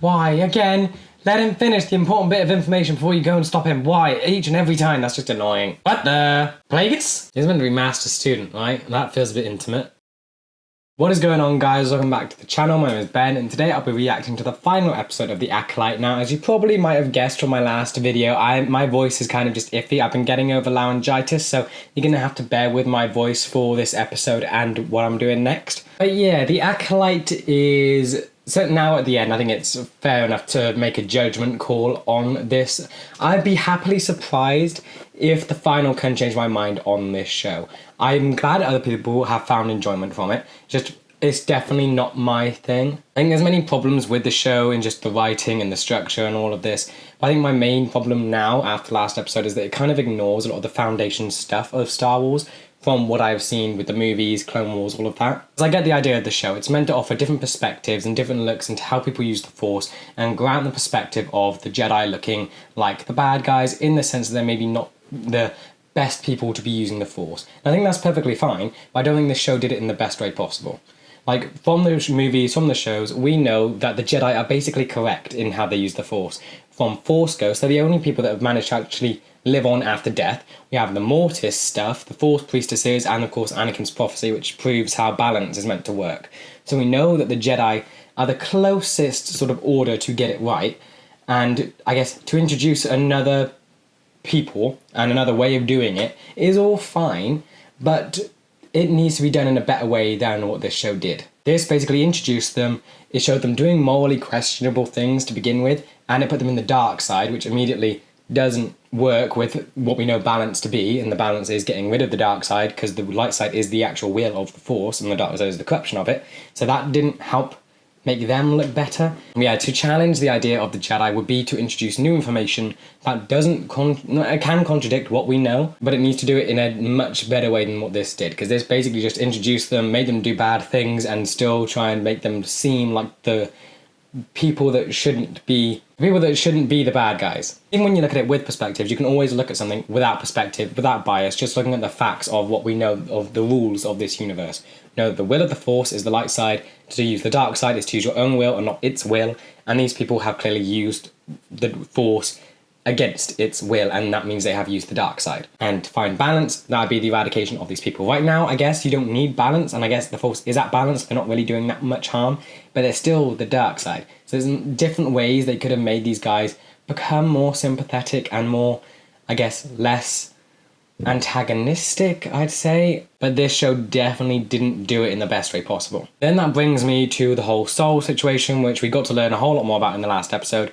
Why? Again? Let him finish the important bit of information before you go and stop him. Why? Each and every time. That's just annoying. What the? Plagueis? He's meant to be master student, right? That feels a bit intimate. What is going on, guys? Welcome back to the channel. My name is Ben, and today I'll be reacting to the final episode of the Acolyte. Now, as you probably might have guessed from my last video, my voice is kind of just iffy. I've been getting over laryngitis, so you're gonna have to bear with my voice for this episode and what I'm doing next. But yeah, the Acolyte is... So now at the end, I think it's fair enough to make a judgment call on this. I'd be happily surprised if the final can change my mind on this show. I'm glad other people have found enjoyment from it. Just, it's definitely not my thing. I think there's many problems with the show and just the writing and the structure and all of this. But I think my main problem now, after last episode, is that it kind of ignores a lot of the foundation stuff of Star Wars from what I've seen with the movies, Clone Wars, all of that. Because I get the idea of the show. It's meant to offer different perspectives and different looks into how people use the Force and grant the perspective of the Jedi looking like the bad guys in the sense that they're maybe not the best people to be using the Force. And I think that's perfectly fine, but I don't think this show did it in the best way possible. Like, from those movies, from the shows, we know that the Jedi are basically correct in how they use the Force. From Force Ghosts, they're the only people that have managed to actually live on after death. We have the Mortis stuff, the Force Priestesses, and of course Anakin's prophecy, which proves how balance is meant to work. So we know that the Jedi are the closest sort of order to get it right, and I guess to introduce another people and another way of doing it is all fine, but it needs to be done in a better way than what this show did. This basically introduced them, it showed them doing morally questionable things to begin with, and it put them in the dark side, which immediately doesn't work with what we know balance to be, and the balance is getting rid of the dark side because the light side is the actual will of the Force and the dark side is the corruption of it. So that didn't help make them look better. Yeah, to challenge the idea of the Jedi would be to introduce new information that it can contradict what we know, but it needs to do it in a much better way than what this did, because this basically just introduced them, made them do bad things, and still try and make them seem like the people that shouldn't be the bad guys. Even when you look at it with perspective, you can always look at something without perspective, without bias, just looking at the facts of what we know of the rules of this universe. Know that the will of the Force is the light side, to use the dark side is to use your own will and not its will, and these people have clearly used the Force against its will, and that means they have used the dark side. And to find balance, that would be the eradication of these people. Right now, I guess you don't need balance, and I guess the Force is at balance. They're not really doing that much harm, but they're still the dark side. So there's different ways they could have made these guys become more sympathetic and more, I guess, less antagonistic, I'd say. But this show definitely didn't do it in the best way possible. Then that brings me to the whole Soul situation, which we got to learn a whole lot more about in the last episode,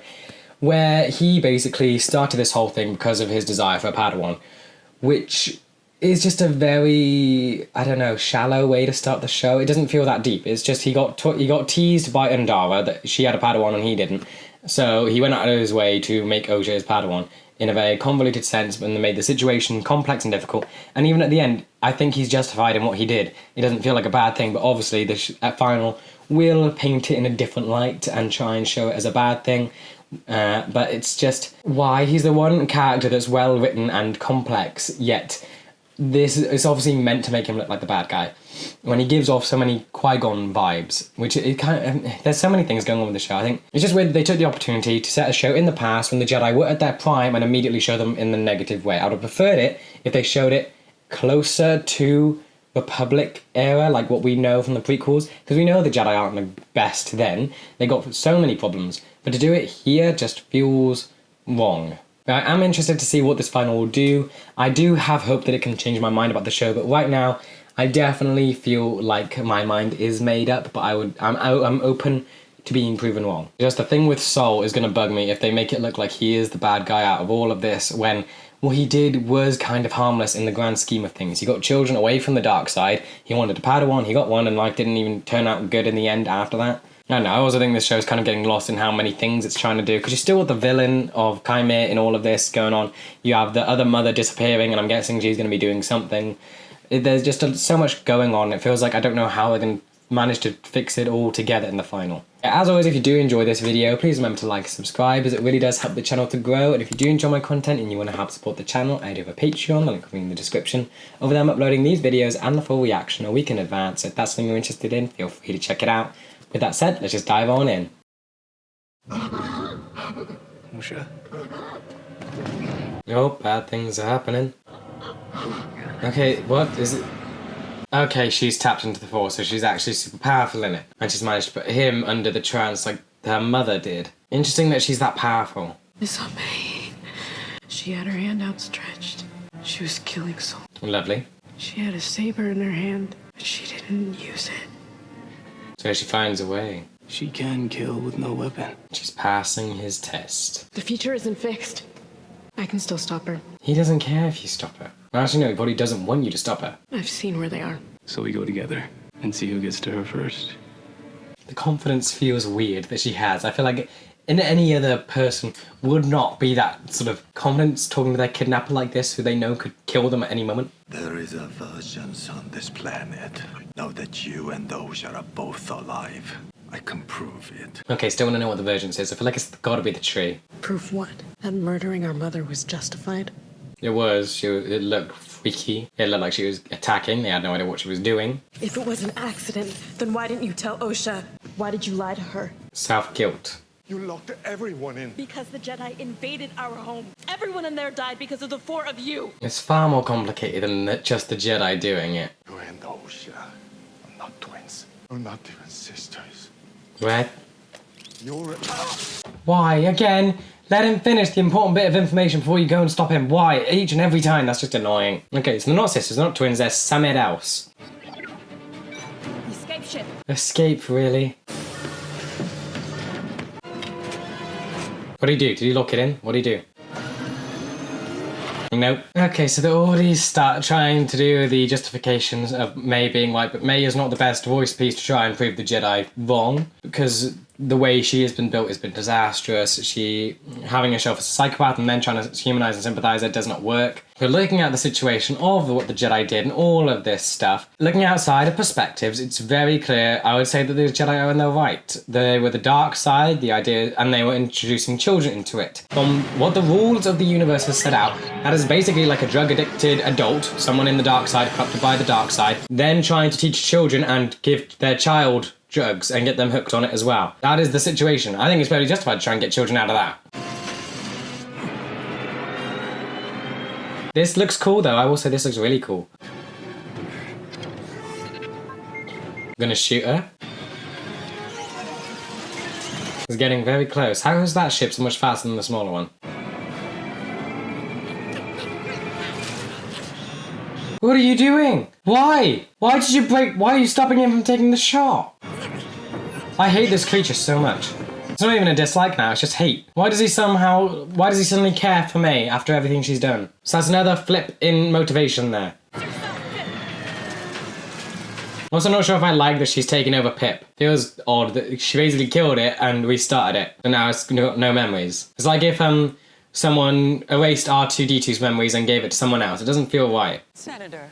where he basically started this whole thing because of his desire for a Padawan, which is just a very, I don't know, shallow way to start the show. It doesn't feel that deep. It's just he got teased by Undara that she had a Padawan and he didn't. So he went out of his way to make Oja his Padawan in a very convoluted sense, and made the situation complex and difficult. And even at the end, I think he's justified in what he did. It doesn't feel like a bad thing, but obviously the final will paint it in a different light and try and show it as a bad thing. But it's just why he's the one character that's well written and complex, yet this is obviously meant to make him look like the bad guy. When he gives off so many Qui-Gon vibes, which it kind of, there's so many things going on with the show. I think it's just weird that they took the opportunity to set a show in the past when the Jedi were at their prime and immediately show them in the negative way. I would have preferred it if they showed it closer to Republic era, like what we know from the prequels, because we know the Jedi aren't the best then. They got so many problems, but to do it here just feels wrong. But I am interested to see what this final will do. I do have hope that it can change my mind about the show, but right now I definitely feel like my mind is made up, but I'm open to being proven wrong. Just the thing with Soul is going to bug me if they make it look like he is the bad guy out of all of this, when what he did was kind of harmless in the grand scheme of things. He got children away from the dark side, he wanted a Padawan, he got one, and didn't even turn out good in the end after that. I don't know, I also think this show's kind of getting lost in how many things it's trying to do, because you're still with the villain of Chimera in all of this going on. You have the other mother disappearing, and I'm guessing she's going to be doing something. There's just so much going on. It feels like I don't know how they're going to manage to fix it all together in the final. As always, if you do enjoy this video, please remember to like and subscribe, as it really does help the channel to grow. And if you do enjoy my content and you want to help support the channel, I do have a Patreon, the link will be in the description. Over there I'm uploading these videos and the full reaction a week in advance, so if that's something you're interested in, feel free to check it out. With that said, let's just dive on in. Osha. Oh, bad things are happening. Okay, what is it? Okay, she's tapped into the Force, so she's actually super powerful in it. And she's managed to put him under the trance like her mother did. Interesting that she's that powerful. Miss May. She had her hand outstretched. She was killing souls. Lovely. She had a saber in her hand, but she didn't use it. So she finds a way. She can kill with no weapon. She's passing his test. The future isn't fixed. I can still stop her. He doesn't care if you stop her. Well, actually, no, he probably doesn't want you to stop her. I've seen where they are. So we go together and see who gets to her first. The confidence feels weird that she has. I feel like any other person would not be that sort of confidence talking to their kidnapper like this, who they know could kill them at any moment. There is a version on this planet. Now that you and Osha are both alive, I can prove it. Okay, still want to know what the version says. I feel like it's got to be the tree. Proof what? That murdering our mother was justified? It was. It looked freaky. It looked like she was attacking. They had no idea what she was doing. If it was an accident, then why didn't you tell Osha? Why did you lie to her? Self-guilt. You locked everyone in. Because the Jedi invaded our home. Everyone in there died because of the four of you. It's far more complicated than just the Jedi doing it. You and Osha are not twins. You're not even sisters. Right? You're... Why? Again? Let him finish the important bit of information before you go and stop him. Why? Each and every time. That's just annoying. Okay, so they're not sisters, they're not twins, they're something else. Escape ship. Escape, really? What did he do? Did he lock it in? What did he do? Nope. Okay, so they already start trying to do the justifications of May being white, but May is not the best voice piece to try and prove the Jedi wrong, because the way she has been built has been disastrous. She having herself as a psychopath and then trying to humanize and sympathize it does not work. But looking at the situation of what the Jedi did and all of this stuff, looking outside of perspectives, it's very clear. I would say that the Jedi are in the right. They were the dark side, the idea, and they were introducing children into it. From what the rules of the universe has set out, that is basically like a drug-addicted adult, someone in the dark side, corrupted by the dark side, then trying to teach children and give their child drugs and get them hooked on it as well. That is the situation. I think it's very justified to try and get children out of that. This looks cool though. I will say this looks really cool. I'm gonna shoot her. It's getting very close. How is that ship so much faster than the smaller one? What are you doing? Why? Why did you break? Why are you stopping him from taking the shot? I hate this creature so much. It's not even a dislike now, it's just hate. Why does he suddenly care for May after everything she's done? So that's another flip in motivation there. I'm also not sure if I like that she's taking over Pip. Feels odd that she basically killed it and restarted it, and now it's got no memories. It's like if someone erased R2-D2's memories and gave it to someone else. It doesn't feel right. Senator,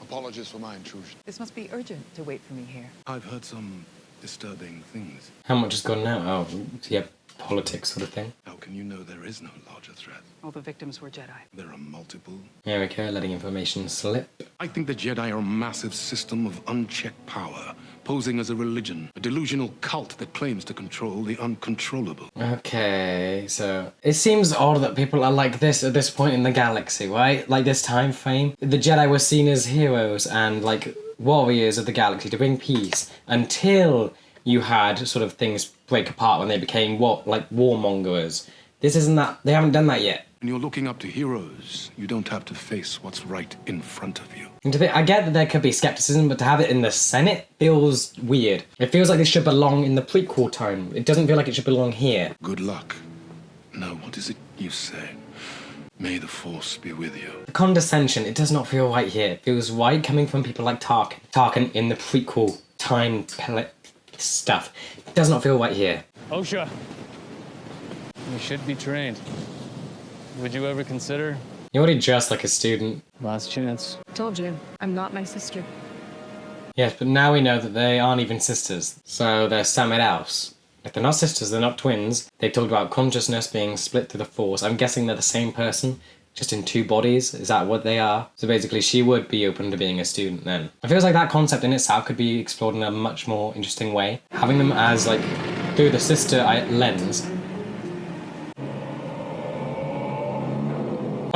Apologies for my intrusion. this must be urgent to wait for me here. I've heard some disturbing things. How much has gone now? Oh, yeah, politics sort of thing. How can you know there is no larger threat? All the victims were Jedi. There are multiple. Here we go, letting information slip. I think the Jedi are a massive system of unchecked power, posing as a religion, a delusional cult that claims to control the uncontrollable. Okay, so it seems odd that people are like this at this point in the galaxy, right? Like this time frame. The Jedi were seen as heroes and like warriors of the galaxy to bring peace until you had sort of things break apart when they became like warmongers. This isn't that. They haven't done that yet. When you're looking up to heroes, you don't have to face what's right in front of you. And I get that there could be skepticism, but to have it in the Senate feels weird. It feels like this should belong in the prequel time. It doesn't feel like it should belong here. Good luck. Now, what is it you say? May the Force be with you. The condescension, it does not feel right here. It feels right coming from people like Tarkin. Tarkin in the prequel time stuff. It does not feel right here. Osha, you should be trained. Would you ever consider? You're already dressed like a student. Last chance. Told you, I'm not my sister. Yes, but now we know that they aren't even sisters. So they're something else. If they're not sisters, they're not twins. They talked about consciousness being split through the Force. I'm guessing they're the same person, just in two bodies. Is that what they are? So basically, she would be open to being a student then. It feels like that concept in itself could be explored in a much more interesting way. Having them as, like, through the sister lens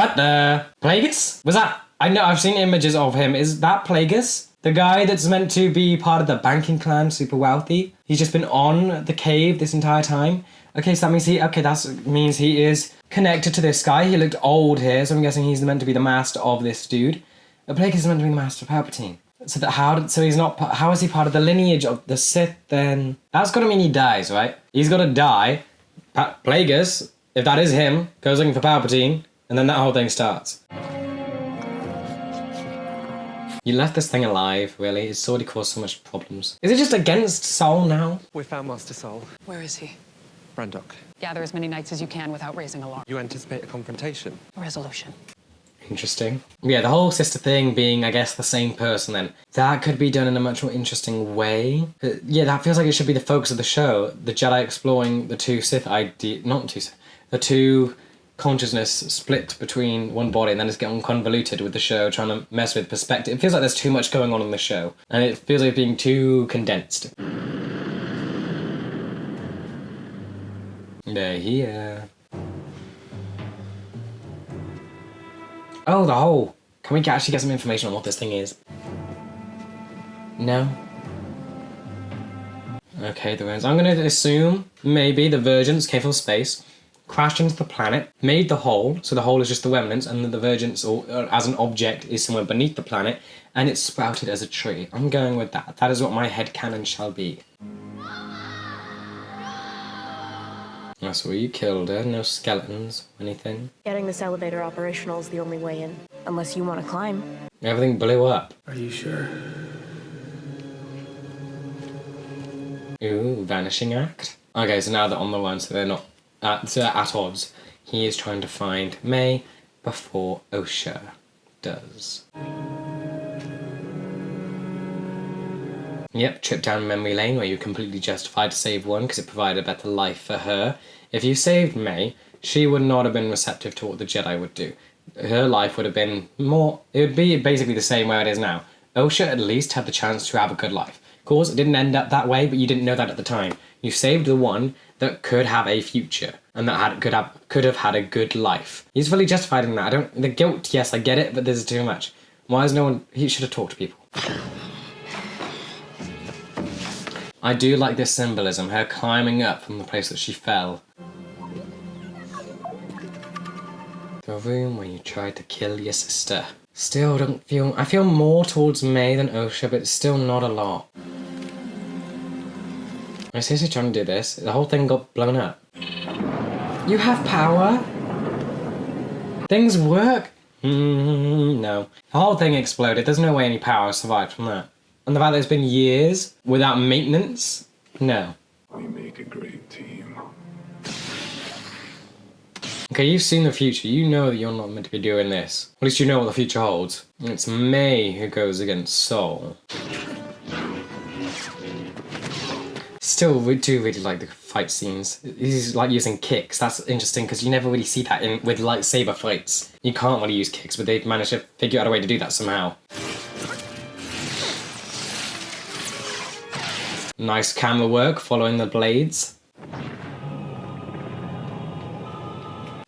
What the? Plagueis? Was that? I know, I've seen images of him. Is that Plagueis? The guy that's meant to be part of the banking clan, super wealthy? He's just been on the cave this entire time? Okay, so that means means he is connected to this guy. He looked old here, so I'm guessing he's meant to be the master of this dude. Plagueis is meant to be the master of Palpatine. So how is he part of the lineage of the Sith then? That's gotta mean he dies, right? He's gotta die. Plagueis, if that is him, goes looking for Palpatine, and then that whole thing starts. You left this thing alive, really. It's already caused so much problems. Is it just against Sol now? We found Master Sol. Where is he? Brandok. Gather as many knights as you can without raising alarm. You anticipate a confrontation? A resolution. Interesting. Yeah, the whole sister thing being, I guess, the same person then. That could be done in a much more interesting way. Yeah, that feels like it should be the focus of the show. The Jedi exploring the two Sith the two consciousness split between one body, and then it's getting convoluted with the show trying to mess with perspective. It feels like there's too much going on in the show, and it feels like being too condensed. They're here. Oh, the hole. Can we actually get some information on what this thing is? No? Okay, the ruins. I'm going to assume maybe the Virgins came from space, crashed into the planet, made the hole, so the hole is just the remnants, and the Virgins, or as an object, is somewhere beneath the planet, and it's sprouted as a tree. I'm going with that. That is what my headcanon shall be. That's where you killed her. No skeletons, anything. Getting this elevator operational is the only way in. Unless you want to climb. Everything blew up. Are you sure? Ooh, vanishing act. Okay, so now they're on the run, so they're not at odds. He is trying to find May before Osha does. Yep, trip down memory lane where you're completely justified to save one because it provided a better life for her. If you saved May, she would not have been receptive to what the Jedi would do. Her life would have been more... It would be basically the same where it is now. Osha at least had the chance to have a good life. Of course, it didn't end up that way, but you didn't know that at the time. You saved the one that could have a future and that could have had a good life. He's fully justified in that. The guilt, yes, I get it, but there's too much. Why is no one... He should have talked to people. I do like this symbolism, her climbing up from the place that she fell. The room where you tried to kill your sister. Still don't feel... I feel more towards May than Osha, but it's still not a lot. I'm seriously trying to do this. The whole thing got blown up. You have power? Things work? No. The whole thing exploded. There's no way any power survived from that. And the fact that it's been years without maintenance? No. We make a great team. Okay, you've seen the future. You know that you're not meant to be doing this. At least you know what the future holds. It's May who goes against Sol. Still, we do really like the fight scenes. He's like using kicks. That's interesting because you never really see that with lightsaber fights. You can't really use kicks, but they've managed to figure out a way to do that somehow. Nice camera work following the blades.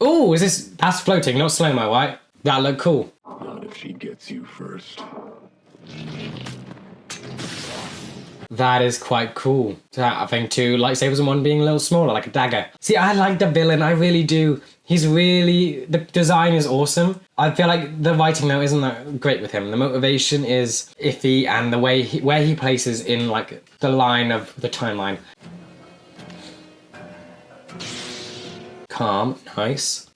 Ooh, that's floating, not slow-mo, right? That looked cool. Not if she gets you first. That is quite cool. Having two lightsabers and one being a little smaller, like a dagger. See, I like the villain, I really do. The design is awesome. I feel like the writing though isn't that great with him. The motivation is iffy and the way where he places in like the line of the timeline. Calm, nice.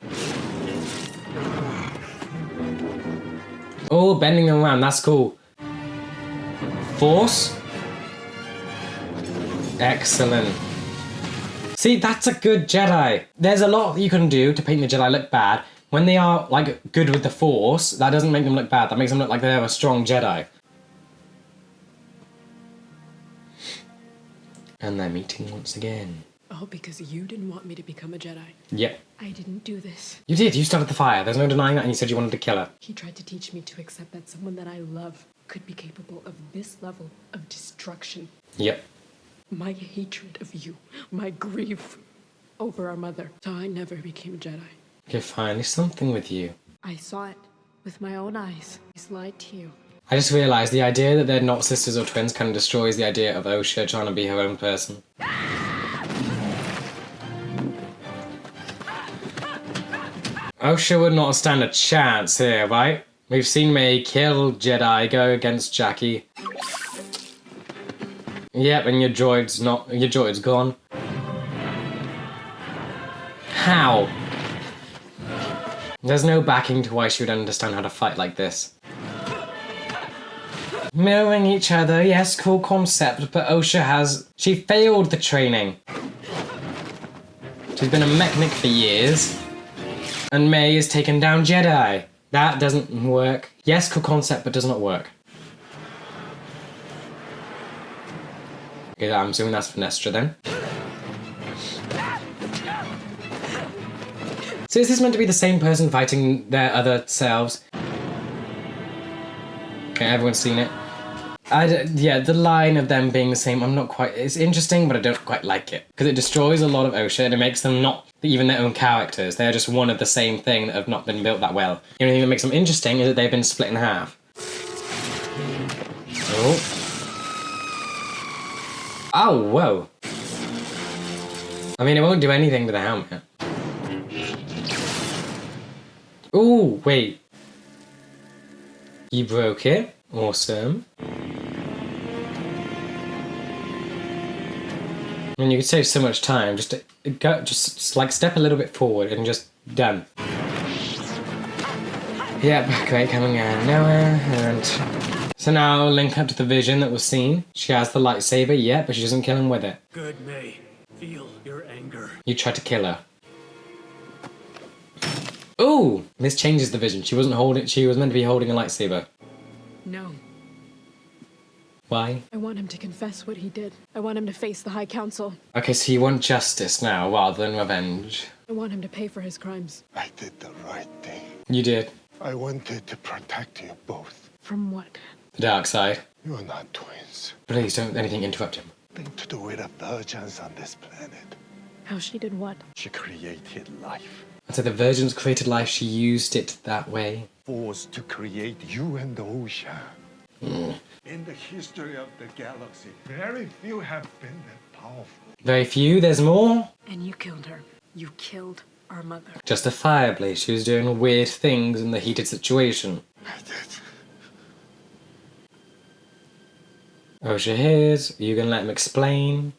Oh, bending them around, that's cool. Force. Excellent. See, that's a good Jedi. There's a lot you can do to paint the Jedi look bad. When they are, like, good with the Force, that doesn't make them look bad. That makes them look like they're a strong Jedi. And they're meeting once again. All because you didn't want me to become a Jedi. Yep. I didn't do this. You did. You started the fire. There's no denying that, and you said you wanted to kill her. He tried to teach me to accept that someone that I love could be capable of this level of destruction. Yep. My hatred of you, my grief over our mother. So I never became a Jedi. Okay, fine. There's something with you. I saw it with my own eyes. He's lied to you. I just realised the idea that they're not sisters or twins kind of destroys the idea of Osha trying to be her own person. Osha would not stand a chance here, right? We've seen May kill Jedi, go against Jackie. Yep, and your droid's gone. How? There's no backing to why she would understand how to fight like this. Mirroring each other, yes, cool concept, but she failed the training. She's been a mechanic for years, and May has taken down Jedi. That doesn't work. Yes, cool concept, but does not work. Okay, I'm assuming that's Finestra then. So is this meant to be the same person fighting their other selves? Okay, everyone's seen it. Yeah, the line of them being the same, it's interesting, but I don't quite like it. Because it destroys a lot of Osha and it makes them not even their own characters. They're just one of the same thing that have not been built that well. The only thing that makes them interesting is that they've been split in half. Oh. Oh, whoa. I mean, it won't do anything to the helmet. Ooh, wait. You broke it. Awesome. I mean, you could save so much time. Just like step a little bit forward and just done. Yep, great, coming out of nowhere. And so now link up to the vision that was seen. She has the lightsaber, yeah, but she doesn't kill him with it. Good, May. Feel your anger. You tried to kill her. Ooh! This changes the vision. She was meant to be holding a lightsaber. No. Why? I want him to confess what he did. I want him to face the High Council. Okay, so you want justice now rather than revenge. I want him to pay for his crimes. I did the right thing. You did. I wanted to protect you both. From what? The dark side. You are not twins. Please don't anything interrupt him. Nothing to do with the virgins on this planet. How she did what? She created life. And so the Virgins created life, she used it that way. Forced to create you and Osha. Mm. In the history of the galaxy, very few have been that powerful. Very few, there's more. And you killed her. You killed our mother. Justifiably, she was doing weird things in the heated situation. I did. Osha hears, you gonna let him explain.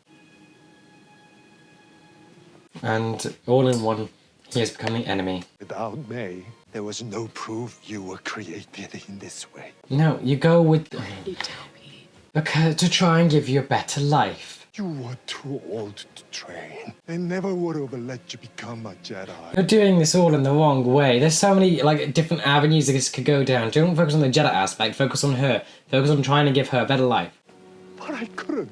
And all in one, he has become the enemy. Without May, there was no proof you were created in this way. No, you go with... You tell me. Because to try and give you a better life. You were too old to train. They never would have let you become a Jedi. You're doing this all in the wrong way. There's so many different avenues this could go down. Don't focus on the Jedi aspect, focus on her. Focus on trying to give her a better life. But I couldn't.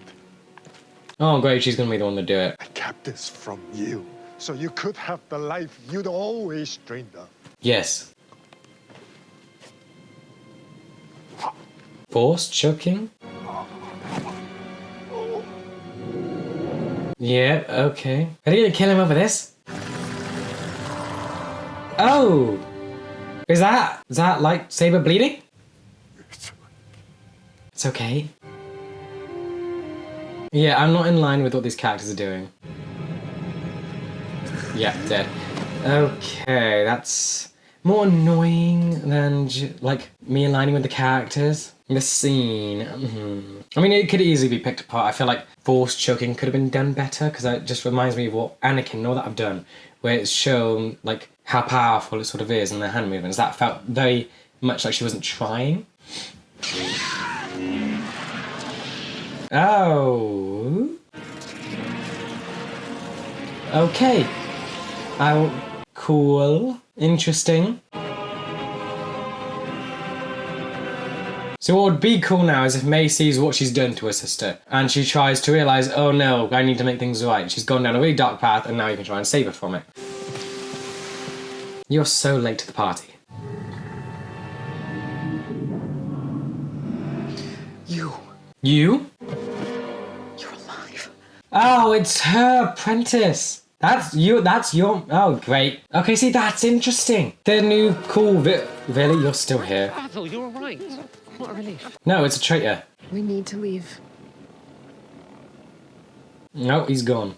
Oh great, she's gonna be the one to do it. I kept this from you, so you could have the life you'd always dreamed of. Yes. Force choking? Yeah, okay. Are they gonna kill him over this? Oh! Is that lightsaber bleeding? It's okay. Yeah, I'm not in line with what these characters are doing. Yeah, dead. Okay, that's more annoying than me aligning with the characters. The scene. I mean, it could easily be picked apart. I feel like force choking could have been done better because it just reminds me of what Anakin, all that I've done, where it's shown how powerful it sort of is in the hand movements. That felt very much like she wasn't trying. Oh. Okay. Cool. Interesting. So what would be cool now is if May sees what she's done to her sister and she tries to realise, oh no, I need to make things right. She's gone down a really dark path and now you can try and save her from it. You're so late to the party. You. You? You're alive. Oh, it's her apprentice. That's you. That's your. Oh, great. Okay, see, that's interesting. The new cool. Really, you're still here? Basil, you're all right. What a relief. No, it's a traitor. We need to leave. No, he's gone.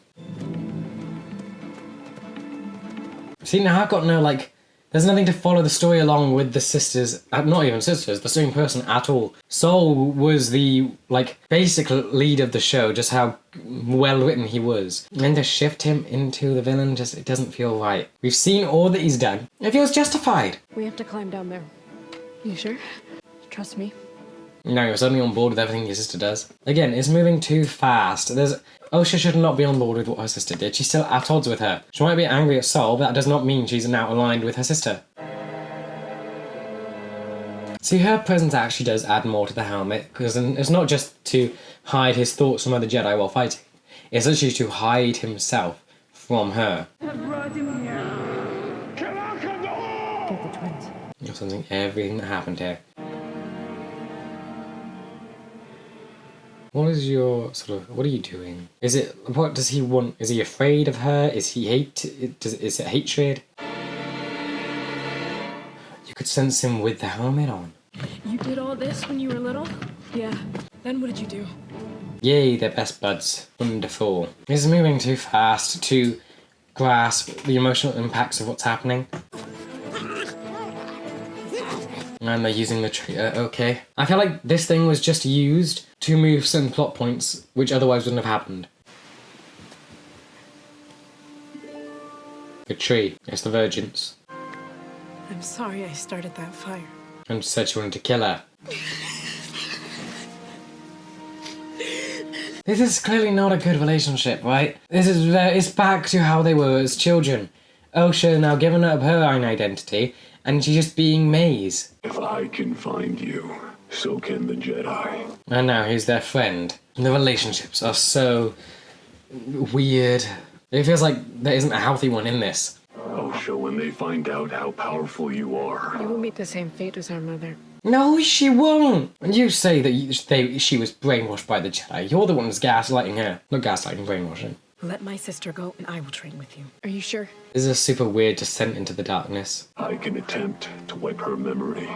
See, now I've got no, like, there's nothing to follow the story along with the sisters, not even sisters, the same person at all. Saul was the, like, basic lead of the show, just how well written he was. And to shift him into the villain, just, it doesn't feel right. We've seen all that he's done. It feels justified. We have to climb down there. You sure? Trust me. No, you're suddenly on board with everything your sister does. Again, it's moving too fast. Osha should not be on board with what her sister did. She's still at odds with her. She might be angry at Saul, but that does not mean she's now aligned with her sister. See, her presence actually does add more to the helmet, because it's not just to hide his thoughts from other Jedi while fighting. It's actually to hide himself from her. Get the twins. You're sensing everything that happened here. What is your what are you doing? What does he want? Is he afraid of her? Is he is it hatred? You could sense him with the helmet on. You did all this when you were little? Yeah. Then what did you do? Yay, they're best buds. Wonderful. This is moving too fast to grasp the emotional impacts of what's happening. And they're using the traitor, okay. I feel like this thing was just used to move certain plot points, which otherwise wouldn't have happened. The tree, it's the Virgins. I'm sorry I started that fire. And she said she wanted to kill her. This is clearly not a good relationship, right? It's back to how they were as children. Osha now given up her own identity, and she's just being Maze. If I can find you, so can the Jedi. And now he's their friend. The relationships are so weird. It feels like there isn't a healthy one in this. Osha, when they find out how powerful you are. You will meet the same fate as our mother. No, she won't! And you say that she was brainwashed by the Jedi. You're the one who's gaslighting her. Not gaslighting, brainwashing. Let my sister go and I will train with you. Are you sure? This is a super weird descent into the darkness. I can attempt to wipe her memory.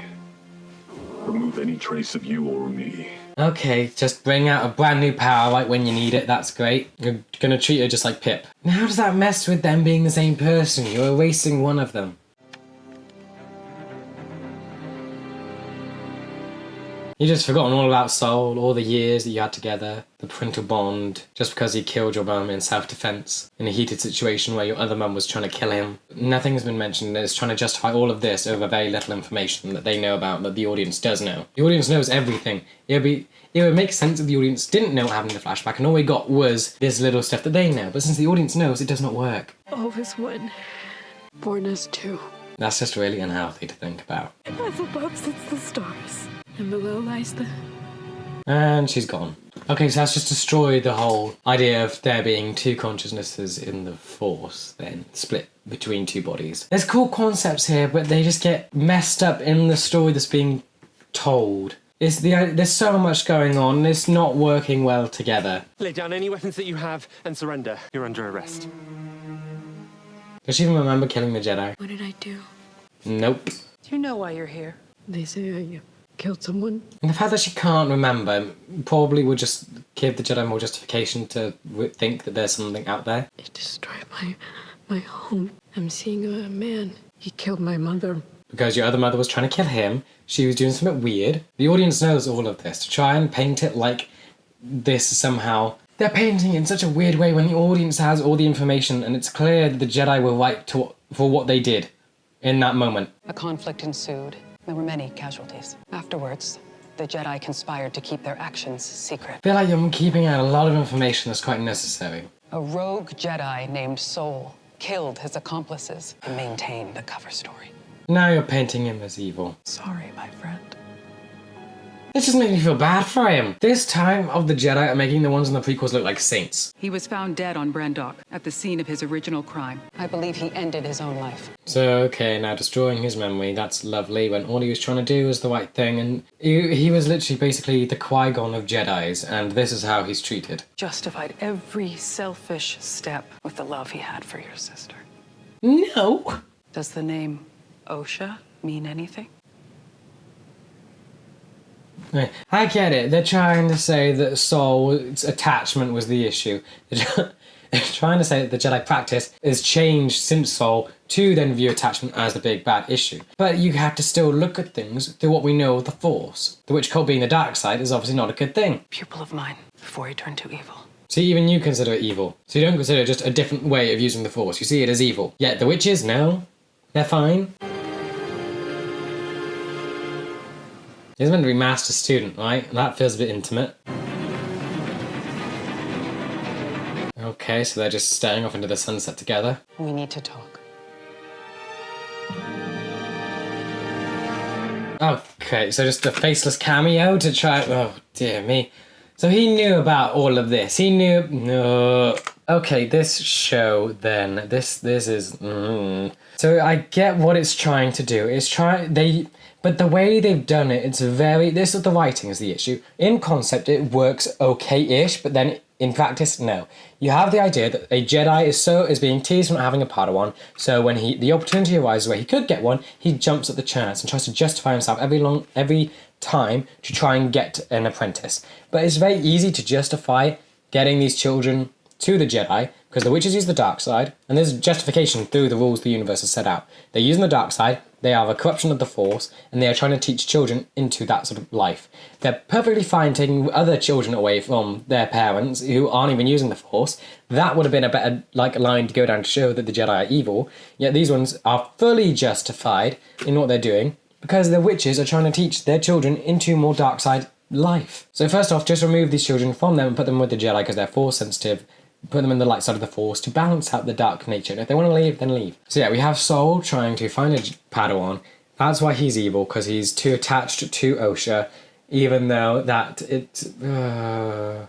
Remove any trace of you or me. Okay, just bring out a brand new power right when you need it, that's great. You're gonna treat her just like Pip. Now how does that mess with them being the same person? You're erasing one of them. You just forgotten all about Saul, all the years that you had together, the parental bond, just because he killed your mum in self-defense, in a heated situation where your other mum was trying to kill him. Nothing's been mentioned. It's trying to justify all of this over very little information that they know about, that the audience does know. The audience knows everything. It would make sense if the audience didn't know what happened in the flashback and all we got was this little stuff that they know. But since the audience knows, it does not work. All is one. Born as two. That's just really unhealthy to think about. As above sits the stars, and below lies the... And she's gone. Okay, so that's just destroyed the whole idea of there being two consciousnesses in the Force, then split between two bodies. There's cool concepts here, but they just get messed up in the story that's being told. There's so much going on, it's not working well together. Lay down any weapons that you have and surrender. You're under arrest. Does she even remember killing the Jedi? What did I do? Nope. Do you know why you're here? They say I killed someone. And the fact that she can't remember probably would just give the Jedi more justification to think that there's something out there. It destroyed my home. I'm seeing a man. He killed my mother. Because your other mother was trying to kill him, she was doing something weird. The audience knows all of this. To try and paint it like this somehow... They're painting it in such a weird way when the audience has all the information and it's clear that the Jedi were right for what they did in that moment. A conflict ensued. There were many casualties. Afterwards, the Jedi conspired to keep their actions secret. I feel like you're keeping out a lot of information that's quite necessary. A rogue Jedi named Soul killed his accomplices to maintain the cover story. Now you're painting him as evil. Sorry, my friend. It just makes me feel bad for him. This time of the Jedi are making the ones in the prequels look like saints. He was found dead on Brandok at the scene of his original crime. I believe he ended his own life. So, okay, now destroying his memory, that's lovely, when all he was trying to do was the right thing, and he was literally basically the Qui-Gon of Jedis, and this is how he's treated. Justified every selfish step with the love he had for your sister. No! Does the name Osha mean anything? I get it. They're trying to say that Saul's attachment was the issue. They're trying to say that the Jedi practice has changed since Saul to then view attachment as the big bad issue. But you have to still look at things through what we know of the Force. The Witch Cult being the dark side is obviously not a good thing. Pupil of mine, before he turned to evil. See, even you consider it evil. So you don't consider it just a different way of using the Force. You see it as evil. Yet the witches, no. They're fine. He's meant to be master student, right? That feels a bit intimate. Okay, so they're just staring off into the sunset together. We need to talk. Okay, so just a faceless cameo to try... Oh, dear me. So he knew about all of this. He knew... No. Okay, this show, then. This is... So I get what it's trying to do. But the way they've done it, it's very... This is the writing is the issue. In concept, it works okay-ish, but then in practice, no. You have the idea that a Jedi is being teased from not having a Padawan, so when the opportunity arises where he could get one, he jumps at the chance and tries to justify himself every time to try and get an apprentice. But it's very easy to justify getting these children to the Jedi, because the witches use the dark side, and there's justification through the rules the universe has set out. They're using the dark side, they are a corruption of the Force, and they are trying to teach children into that sort of life. They're perfectly fine taking other children away from their parents who aren't even using the Force. That would have been a better line to go down to show that the Jedi are evil, yet these ones are fully justified in what they're doing, because the witches are trying to teach their children into more dark side life. So first off, just remove these children from them and put them with the Jedi because they're Force sensitive. Put them in the light side of the Force to balance out the dark nature. And if they want to leave, then leave. So yeah, we have Saul trying to find a Padawan. That's why he's evil, because he's too attached to Osha, even though that it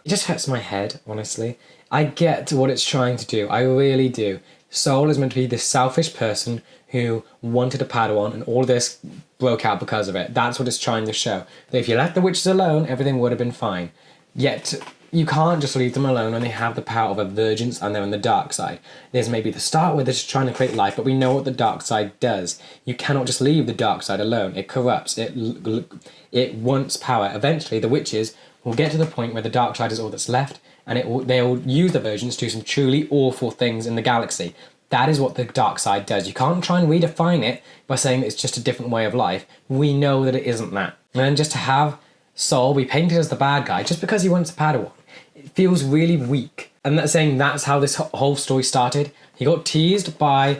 just hurts my head, honestly. I get what it's trying to do. I really do. Saul is meant to be this selfish person who wanted a Padawan, and all this broke out because of it. That's what it's trying to show. That if you left the witches alone, everything would have been fine. Yet you can't just leave them alone when they have the power of a virgins and they're on the dark side. There's maybe the start where they're just trying to create life, but we know what the dark side does. You cannot just leave the dark side alone. It corrupts. It wants power. Eventually, the witches will get to the point where the dark side is all that's left, and they'll use the virgins to do some truly awful things in the galaxy. That is what the dark side does. You can't try and redefine it by saying that it's just a different way of life. We know that it isn't that. And then just to have Saul be painted as the bad guy just because he wants a Padawan, it feels really weak. And that's saying that's how this whole story started. He got teased by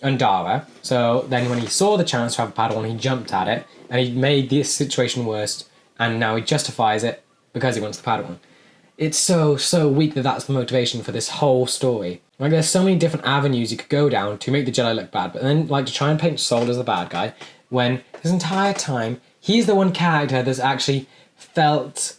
Undara, so then when he saw the chance to have a Padawan, he jumped at it, and he made this situation worse, and now he justifies it because he wants the Padawan. It's so weak that that's the motivation for this whole story. Like, there's so many different avenues you could go down to make the Jedi look bad, but then, to try and paint Saul as the bad guy, when his entire time, he's the one character that's actually felt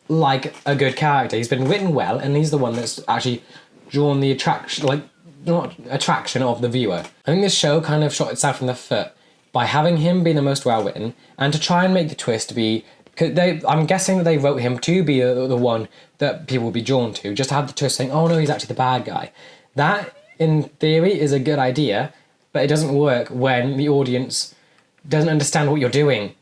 like a good character. He's been written well, and he's the one that's actually drawn the attraction of the viewer. I think this show kind of shot itself in the foot by having him be the most well written, and to try and make the twist be... I'm guessing that they wrote him to be the one that people would be drawn to, just to have the twist saying, oh no, he's actually the bad guy. That, in theory, is a good idea, but it doesn't work when the audience doesn't understand what you're doing.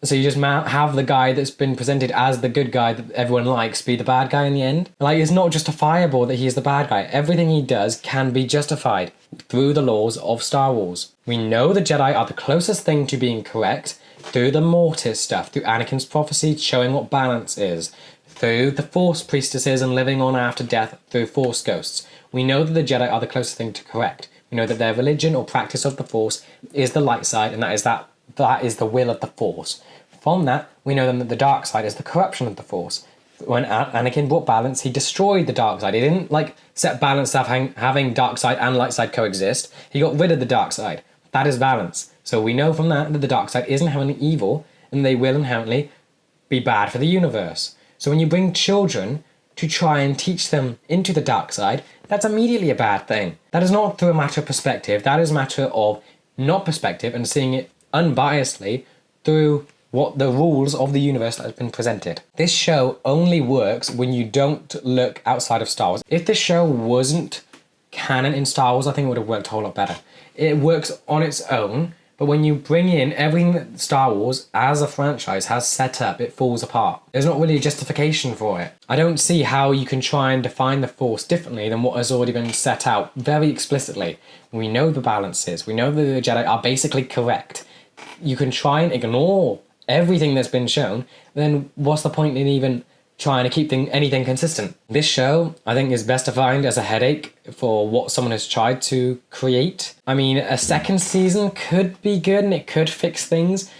So you just have the guy that's been presented as the good guy that everyone likes be the bad guy in the end. It's not justifiable that he's the bad guy. Everything he does can be justified through the laws of Star Wars. We know the Jedi are the closest thing to being correct through the Mortis stuff, through Anakin's prophecy showing what balance is, through the Force priestesses and living on after death through Force ghosts. We know that the Jedi are the closest thing to correct. We know that their religion or practice of the Force is the light side, and that is the will of the Force. From that, we know then that the dark side is the corruption of the Force. When Anakin brought balance, he destroyed the dark side. He didn't set balance to having dark side and light side coexist. He got rid of the dark side. That is balance. So we know from that the dark side is inherently evil, and they will inherently be bad for the universe. So when you bring children to try and teach them into the dark side, that's immediately a bad thing. That is not through a matter of perspective. That is a matter of not perspective and seeing it unbiasedly through what the rules of the universe that has been presented. This show only works when you don't look outside of Star Wars. If this show wasn't canon in Star Wars, I think it would have worked a whole lot better. It works on its own, but when you bring in everything that Star Wars as a franchise has set up, it falls apart. There's not really a justification for it. I don't see how you can try and define the Force differently than what has already been set out very explicitly. We know the balances. We know that the Jedi are basically correct. You can try and ignore everything that's been shown, then what's the point in even trying to keep anything consistent? This show, I think, is best defined as a headache for what someone has tried to create. I mean, a second season could be good and it could fix things,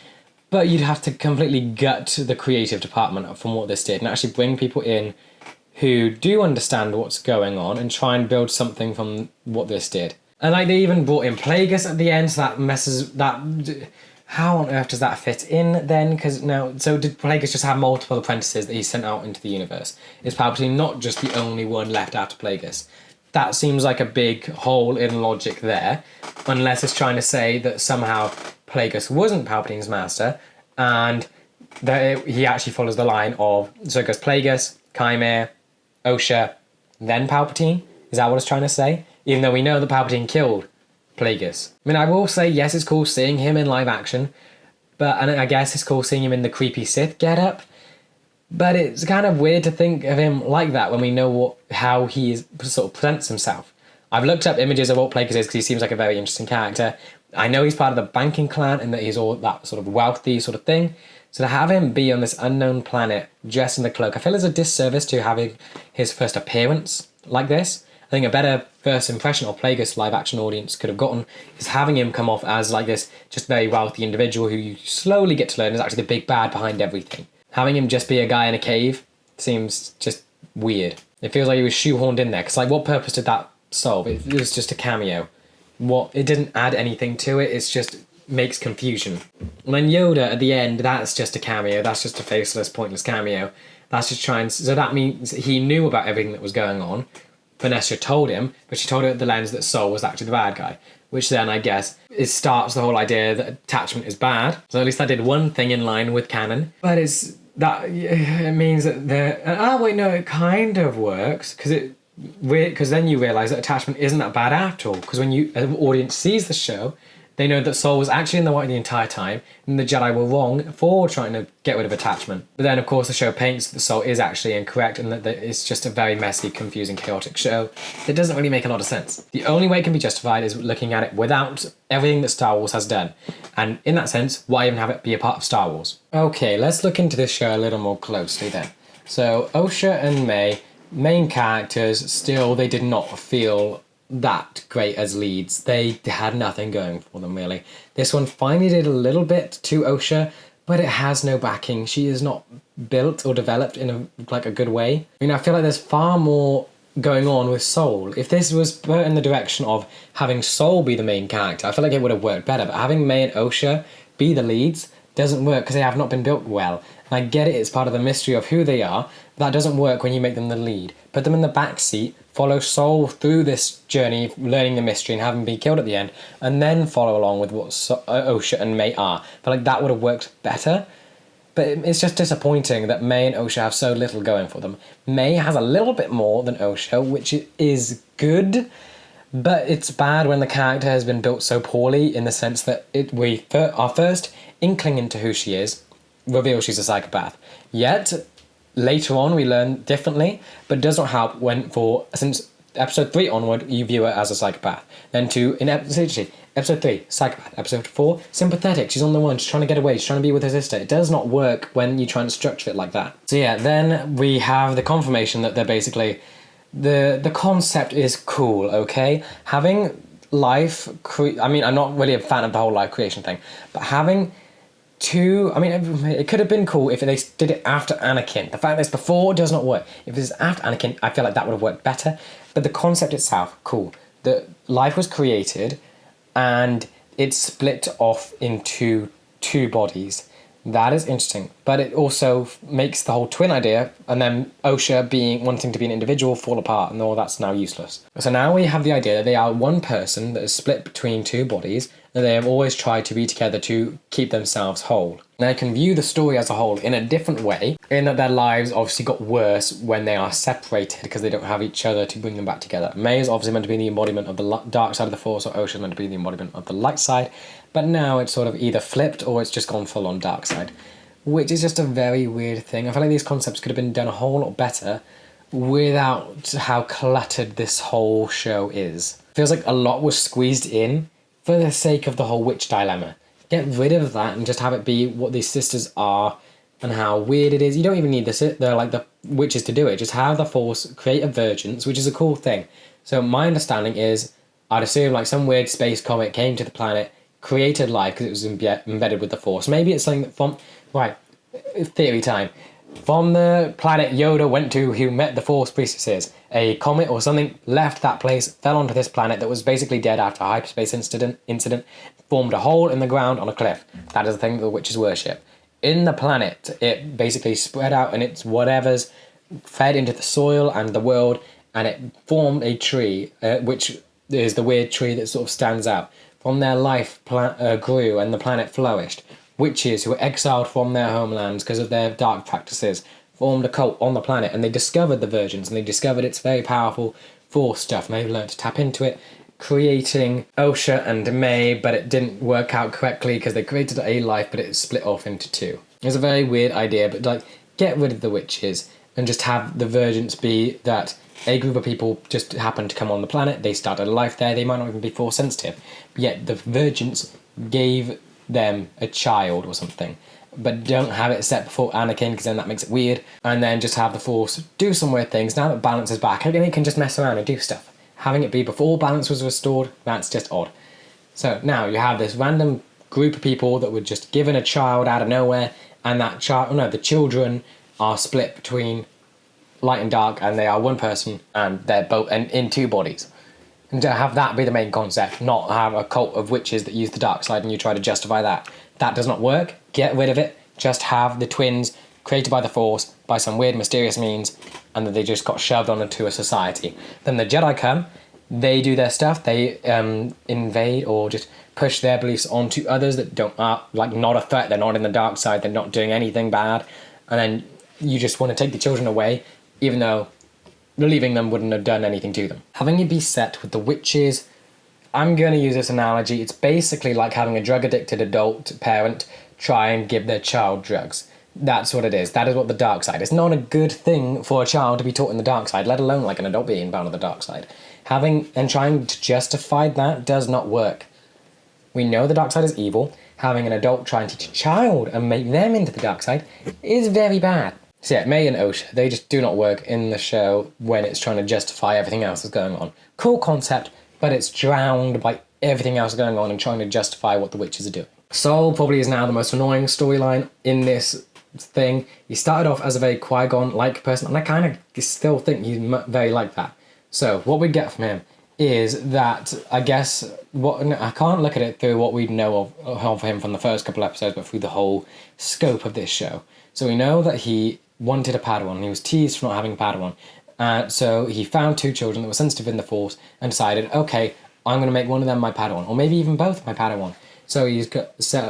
but you'd have to completely gut the creative department from what this did and actually bring people in who do understand what's going on and try and build something from what this did. And like they even brought in Plagueis at the end, so that messes that. How on earth does that fit in then? Because now, so did Plagueis just have multiple apprentices that he sent out into the universe? Is Palpatine not just the only one left after Plagueis? That seems like a big hole in logic there, unless it's trying to say that somehow Plagueis wasn't Palpatine's master, and that he actually follows the line of, so it goes Plagueis, Chimera, Osha, then Palpatine? Is that what it's trying to say? Even though we know that Palpatine killed Plagueis. I mean, I will say, yes, it's cool seeing him in live action, and I guess it's cool seeing him in the creepy Sith getup, but it's kind of weird to think of him like that when we know how he sort of presents himself. I've looked up images of what Plagueis is because he seems like a very interesting character. I know he's part of the banking clan and that he's all that sort of wealthy sort of thing, so to have him be on this unknown planet dressed in the cloak, I feel there's a disservice to having his first appearance like this. I think a better first impression of Plagueis live action audience could have gotten is having him come off as like this just very wealthy individual who you slowly get to learn is actually the big bad behind everything. Having him just be a guy in a cave seems just weird. It feels like he was shoehorned in there, because like what purpose did that solve? It was just a cameo. It didn't add anything to it, it's just makes confusion. And then Yoda at the end, that's just a cameo, that's just a faceless, pointless cameo. That's just so that means he knew about everything that was going on. Vanessa told him, but she told him at the lens that Sol was actually the bad guy, which then, I guess, it starts the whole idea that attachment is bad. So at least I did one thing in line with canon. But it means that it kind of works, because then you realise that attachment isn't that bad at all. Because when an audience sees the show, they know that Sol was actually in the right the entire time, and the Jedi were wrong for trying to get rid of attachment. But then, of course, the show paints that Sol is actually incorrect, and that it's just a very messy, confusing, chaotic show that doesn't really make a lot of sense. The only way it can be justified is looking at it without everything that Star Wars has done. And in that sense, why even have it be a part of Star Wars? Okay, let's look into this show a little more closely then. So, Osha and May, main characters, still, they did not feel that great as leads. They had nothing going for them, really. This one finally did a little bit to Osha, but it has no backing. She is not built or developed in a good way. I mean, I feel like there's far more going on with Sol. If this was put in the direction of having Sol be the main character, I feel like it would have worked better, but having May and Osha be the leads doesn't work because they have not been built well. And I get it, it's part of the mystery of who they are, but that doesn't work when you make them the lead. Put them in the back seat, follow Sol through this journey, learning the mystery and having been killed at the end, and then follow along with what Osha and May are. I feel like that would have worked better. But it's just disappointing that May and Osha have so little going for them. May has a little bit more than Osha, which is good, but it's bad when the character has been built so poorly in the sense that our first inkling into who she is reveals she's a psychopath. Yet, later on we learn differently, but it does not help since episode 3 onward, you view her as a psychopath. Then episode 3, psychopath. Episode 4, sympathetic. She's on the run. She's trying to get away. She's trying to be with her sister. It does not work when you try and structure it like that. So yeah, then we have the confirmation that they're basically... The concept is cool, okay? Having life... I mean, I'm not really a fan of the whole life creation thing, but having... it could have been cool if they did it after Anakin. The fact that it's before does not work. If it's after Anakin, I feel like that would have worked better. But the concept itself, cool. The life was created and it's split off into two bodies. That is interesting, but it also makes the whole twin idea and then Osha wanting to be an individual fall apart, and all that's now useless. So now we have the idea that they are one person that is split between two bodies, and they have always tried to be together to keep themselves whole. Now you can view the story as a whole in a different way, in that their lives obviously got worse when they are separated because they don't have each other to bring them back together. May is obviously meant to be the embodiment of the dark side of the Force, or Osha is meant to be the embodiment of the light side. But now it's sort of either flipped or it's just gone full on dark side, which is just a very weird thing. I feel like these concepts could have been done a whole lot better without how cluttered this whole show is. Feels like a lot was squeezed in for the sake of the whole witch dilemma. Get rid of that and just have it be what these sisters are and how weird it is. You don't even need the witches to do it. Just have the Force create a virgins, which is a cool thing. So my understanding is, I'd assume like some weird space comet came to the planet, created life because it was embedded with the Force. Maybe it's something that from... Right, theory time. From the planet Yoda went to, who met the Force priestesses, a comet or something left that place, fell onto this planet that was basically dead after a hyperspace incident, formed a hole in the ground on a cliff. That is the thing that the witches worship. In the planet, it basically spread out and its whatever's fed into the soil and the world, and it formed a tree, which is the weird tree that sort of stands out. From their life grew and the planet flourished. Witches who were exiled from their homelands because of their dark practices formed a cult on the planet, and they discovered the virgins, and they discovered its very powerful Force stuff, and they learned to tap into it, creating Osha and May, but it didn't work out correctly because they created a life, but it split off into two. It's a very weird idea, but like, get rid of the witches and just have the virgins be that a group of people just happened to come on the planet, they started a life there, they might not even be Force sensitive, yet the virgins gave them a child or something, but don't have it set before Anakin because then that makes it weird, and then just have the Force do some weird things. Now that balance is back, again, it can just mess around and do stuff. Having it be before balance was restored, that's just odd. So now you have this random group of people that were just given a child out of nowhere, and that the children are split between light and dark, and they are one person, and they're both in two bodies. And to have that be the main concept, not have a cult of witches that use the dark side and you try to justify that. That does not work. Get rid of it. Just have the twins created by the Force by some weird mysterious means, and that they just got shoved onto a society. Then the Jedi come, they do their stuff, they invade or just push their beliefs onto others that are not a threat, they're not in the dark side, they're not doing anything bad, and then you just want to take the children away, even though relieving them wouldn't have done anything to them. Having it be set with the witches, I'm going to use this analogy, it's basically like having a drug-addicted adult parent try and give their child drugs. That's what it is. That is what the dark side is. It's not a good thing for a child to be taught in the dark side, let alone like an adult being bound on the dark side. Having and trying to justify that does not work. We know the dark side is evil. Having an adult try and teach a child and make them into the dark side is very bad. So yeah, May and Osha, they just do not work in the show when it's trying to justify everything else that's going on. Cool concept, but it's drowned by everything else going on and trying to justify what the witches are doing. Sol probably is now the most annoying storyline in this thing. He started off as a very Qui-Gon-like person, and I kind of still think he's very like that. So what we get from him is that, I guess, I can't look at it through what we know of him from the first couple episodes, but through the whole scope of this show. So we know that he wanted a Padawan. He was teased for not having a Padawan. So he found two children that were sensitive in the Force and decided, okay, I'm going to make one of them my Padawan, or maybe even both my Padawan. So he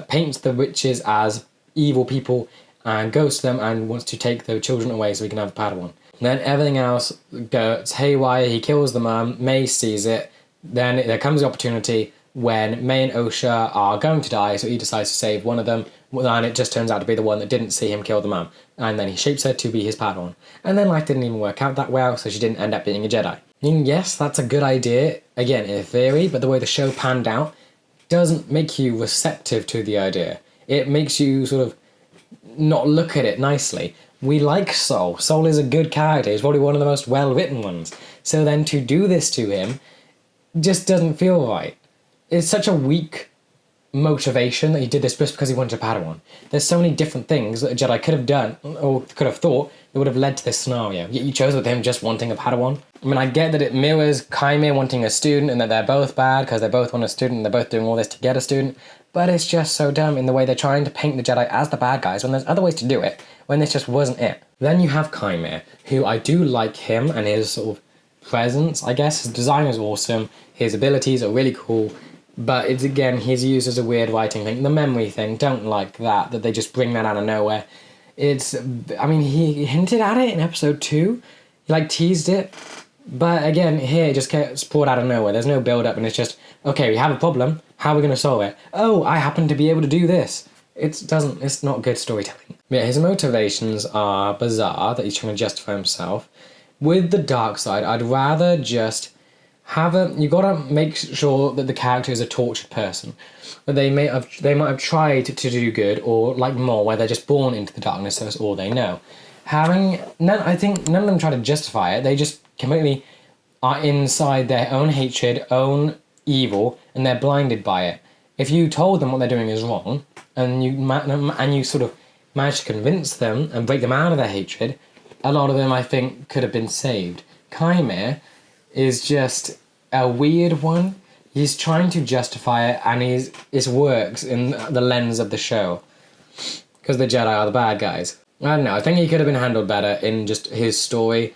paints the witches as evil people and goes to them and wants to take the children away so he can have a Padawan. Then everything else goes haywire. He kills the mum. May sees it. Then there comes the opportunity when May and Osha are going to die, so he decides to save one of them, and it just turns out to be the one that didn't see him kill the mum. And then he shapes her to be his Padawan. And then life didn't even work out that well, so she didn't end up being a Jedi. And yes, that's a good idea, again, in theory, but the way the show panned out doesn't make you receptive to the idea. It makes you sort of not look at it nicely. We like Sol. Sol is a good character. He's probably one of the most well-written ones. So then to do this to him just doesn't feel right. It's such a weak motivation that he did this just because he wanted a Padawan. There's so many different things that a Jedi could have done or could have thought that would have led to this scenario. Yet you chose with him just wanting a Padawan. I mean, I get that it mirrors Kaime wanting a student and that they're both bad because they both want a student and they're both doing all this to get a student, but it's just so dumb in the way they're trying to paint the Jedi as the bad guys when there's other ways to do it, when this just wasn't it. Then you have Kaime, who I do like him and his sort of presence, I guess. His design is awesome, his abilities are really cool, but it's, again, he's used as a weird writing thing. The memory thing, don't like that they just bring that out of nowhere. I mean, he hinted at it in episode 2, he like teased it, but again, here it just gets poured out of nowhere. There's no build up and it's just, okay, we have a problem, how are we going to solve it? Oh, I happen to be able to do this. It's not good storytelling. Yeah, his motivations are bizarre, that he's trying to justify himself. With the dark side, I'd rather just you gotta make sure that the character is a tortured person. But they might have tried to do good, or like more, where they're just born into the darkness, so that's all they know. I think none of them try to justify it, they just completely are inside their own hatred, own evil, and they're blinded by it. If you told them what they're doing is wrong, and you sort of managed to convince them and break them out of their hatred, a lot of them, I think, could have been saved. Kaime is just a weird one. He's trying to justify it, and it works in the lens of the show. Because the Jedi are the bad guys. I don't know, I think he could have been handled better in just his story.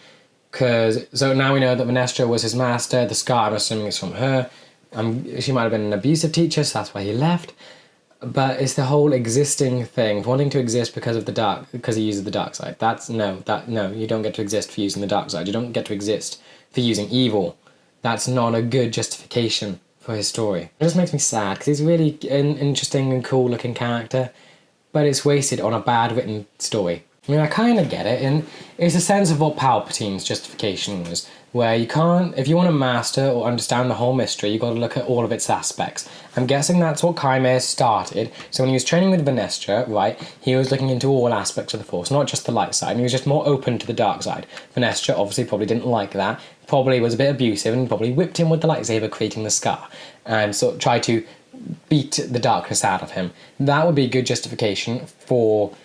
So now we know that Venestra was his master, the scar, I'm assuming, is from her. She might have been an abusive teacher, so that's why he left. But it's the whole existing thing, wanting to exist because he uses the dark side. No, you don't get to exist for using the dark side. You don't get to exist for using evil. That's not a good justification for his story. It just makes me sad, because he's really an interesting and cool looking character, but it's wasted on a bad written story. I mean, I kind of get it, and it's a sense of what Palpatine's justification was, where you can't, if you want to master or understand the whole mystery, you've got to look at all of its aspects. I'm guessing that's what Kaime started, so when he was training with Venestra, right, he was looking into all aspects of the Force, not just the light side, and he was just more open to the dark side. Venestra obviously probably didn't like that, probably was a bit abusive, and probably whipped him with the lightsaber, creating the scar, and sort of tried to beat the darkness out of him. That would be good justification for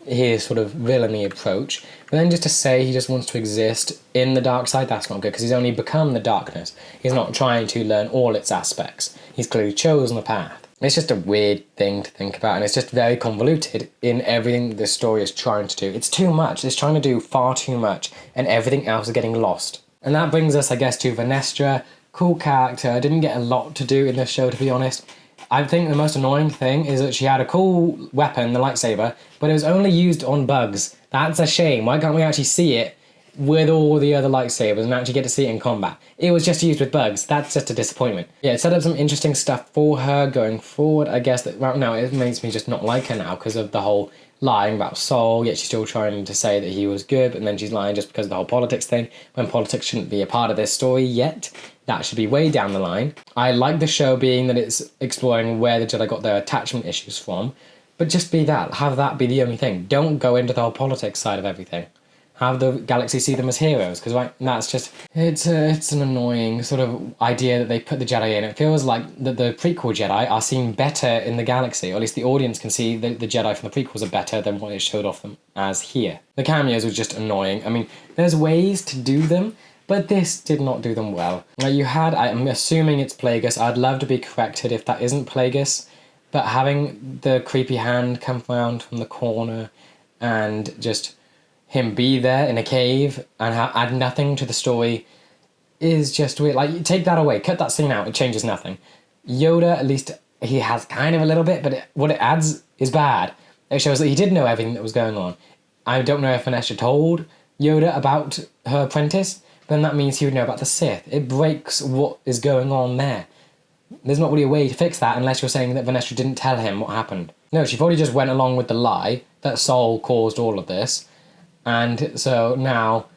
his sort of villainy approach. But then just to say he just wants to exist in the dark side, that's not good, because he's only become the darkness. He's not trying to learn all its aspects. He's clearly chosen the path. It's just a weird thing to think about, and it's just very convoluted in everything this story is trying to do. It's too much. It's trying to do far too much, and everything else is getting lost. And that brings us, I guess, to Venestra. Cool character. Didn't get a lot to do in this show, to be honest. I think the most annoying thing is that she had a cool weapon, the lightsaber, but it was only used on bugs. That's a shame. Why can't we actually see it with all the other lightsabers and actually get to see it in combat? It was just used with bugs. That's just a disappointment. Yeah, it set up some interesting stuff for her going forward. I guess that, well, no, it makes me just not like her now because of the whole lying about Sol, yet she's still trying to say that he was good, and then she's lying just because of the whole politics thing, when politics shouldn't be a part of this story yet. That should be way down the line. I like the show being that it's exploring where the Jedi got their attachment issues from, but just be that. Have that be the only thing. Don't go into the whole politics side of everything. Have the galaxy see them as heroes, because right, that's just, it's an annoying sort of idea that they put the Jedi in. It feels like that the prequel Jedi are seen better in the galaxy, or at least the audience can see that the Jedi from the prequels are better than what it showed off them as here. The cameos were just annoying. I mean, there's ways to do them, but this did not do them well. Now you had, I'm assuming it's Plagueis, I'd love to be corrected if that isn't Plagueis, but having the creepy hand come round from the corner and just him be there in a cave and add nothing to the story is just weird. Like, take that away, cut that scene out, it changes nothing. Yoda, at least, he has kind of a little bit, but what it adds is bad. It shows that he did know everything that was going on. I don't know if Venestra told Yoda about her apprentice, then that means he would know about the Sith. It breaks what is going on there. There's not really a way to fix that unless you're saying that Venestra didn't tell him what happened. No, she probably just went along with the lie that Sol caused all of this, and so now